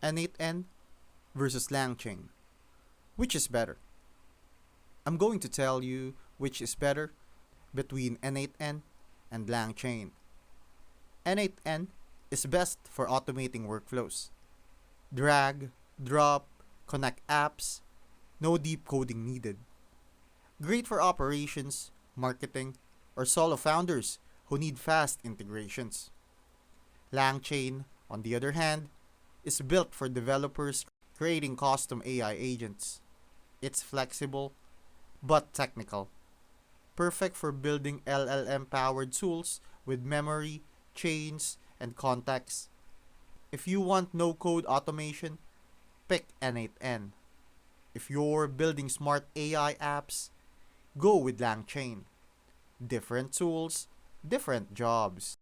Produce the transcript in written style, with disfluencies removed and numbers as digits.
N8N versus LangChain. Which is better? I'm going to tell you which is better between N8N and LangChain. N8N is best for automating workflows. Drag, drop, connect apps, no deep coding needed. Great for operations, marketing, or solo founders who need fast integrations. LangChain, on the other hand, is built for developers creating custom AI agents. It's flexible, but technical. Perfect for building LLM-powered tools with memory, chains, and context. If you want no-code automation, pick N8N. If you're building smart AI apps, go with LangChain. Different tools, different jobs.